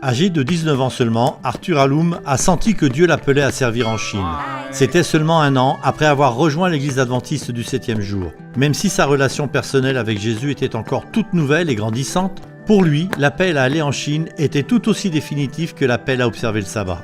Âgé de 19 ans seulement, Arthur Alum a senti que Dieu l'appelait à servir en Chine. C'était seulement 1 an après avoir rejoint l'église adventiste du 7e jour. Même si sa relation personnelle avec Jésus était encore toute nouvelle et grandissante, pour lui, l'appel à aller en Chine était tout aussi définitif que l'appel à observer le sabbat.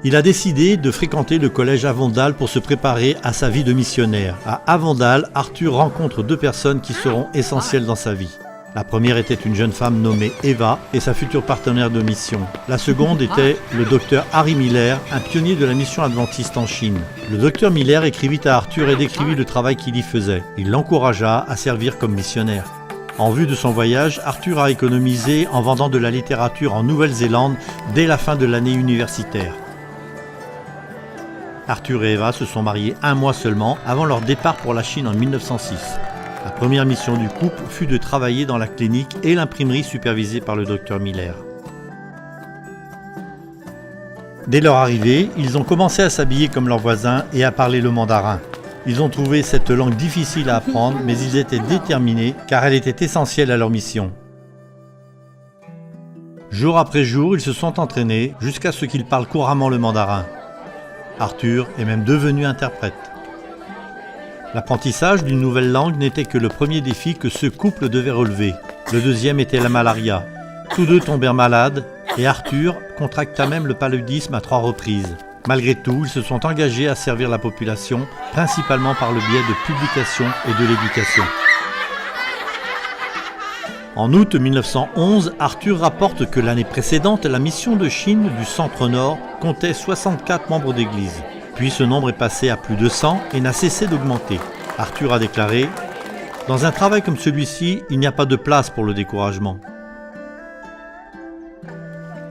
Il a décidé de fréquenter le collège Avondale pour se préparer à sa vie de missionnaire. À Avondale, Arthur rencontre 2 personnes qui seront essentielles dans sa vie. La première était une jeune femme nommée Eva et sa future partenaire de mission. La seconde était le docteur Harry Miller, un pionnier de la mission adventiste en Chine. Le docteur Miller écrivit à Arthur et décrivit le travail qu'il y faisait. Il l'encouragea à servir comme missionnaire. En vue de son voyage, Arthur a économisé en vendant de la littérature en Nouvelle-Zélande dès la fin de l'année universitaire. Arthur et Eva se sont mariés 1 mois seulement avant leur départ pour la Chine en 1906. La première mission du couple fut de travailler dans la clinique et l'imprimerie supervisée par le docteur Miller. Dès leur arrivée, ils ont commencé à s'habiller comme leurs voisins et à parler le mandarin. Ils ont trouvé cette langue difficile à apprendre, mais ils étaient déterminés car elle était essentielle à leur mission. Jour après jour, ils se sont entraînés jusqu'à ce qu'ils parlent couramment le mandarin. Arthur est même devenu interprète. L'apprentissage d'une nouvelle langue n'était que le premier défi que ce couple devait relever. Le deuxième était la malaria. Tous 2 tombèrent malades et Arthur contracta même le paludisme à 3 reprises. Malgré tout, ils se sont engagés à servir la population, principalement par le biais de publications et de l'éducation. En août 1911, Arthur rapporte que l'année précédente, la mission de Chine du Centre-Nord comptait 64 membres d'église. Puis ce nombre est passé à plus de 100 et n'a cessé d'augmenter. Arthur a déclaré « Dans un travail comme celui-ci, il n'y a pas de place pour le découragement. »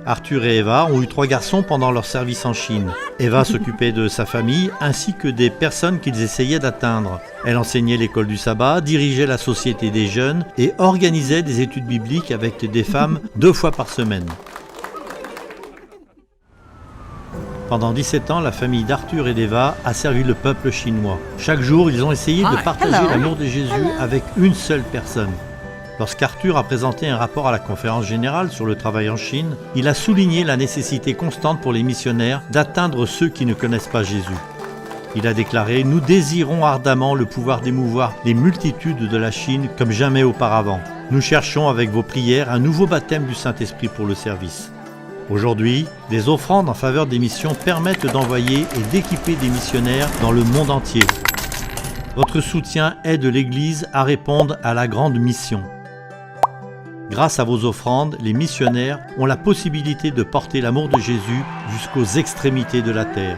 Arthur et Eva ont eu 3 garçons pendant leur service en Chine. Eva s'occupait de sa famille ainsi que des personnes qu'ils essayaient d'atteindre. Elle enseignait l'école du sabbat, dirigeait la société des jeunes et organisait des études bibliques avec des femmes 2 fois par semaine. Pendant 17 ans, la famille d'Arthur et d'Eva a servi le peuple chinois. Chaque jour, ils ont essayé de partager l'amour de Jésus avec une seule personne. Lorsqu'Arthur a présenté un rapport à la conférence générale sur le travail en Chine, il a souligné la nécessité constante pour les missionnaires d'atteindre ceux qui ne connaissent pas Jésus. Il a déclaré « Nous désirons ardemment le pouvoir d'émouvoir les multitudes de la Chine comme jamais auparavant. Nous cherchons avec vos prières un nouveau baptême du Saint-Esprit pour le service. » Aujourd'hui, des offrandes en faveur des missions permettent d'envoyer et d'équiper des missionnaires dans le monde entier. Votre soutien aide l'Église à répondre à la grande mission. Grâce à vos offrandes, les missionnaires ont la possibilité de porter l'amour de Jésus jusqu'aux extrémités de la terre.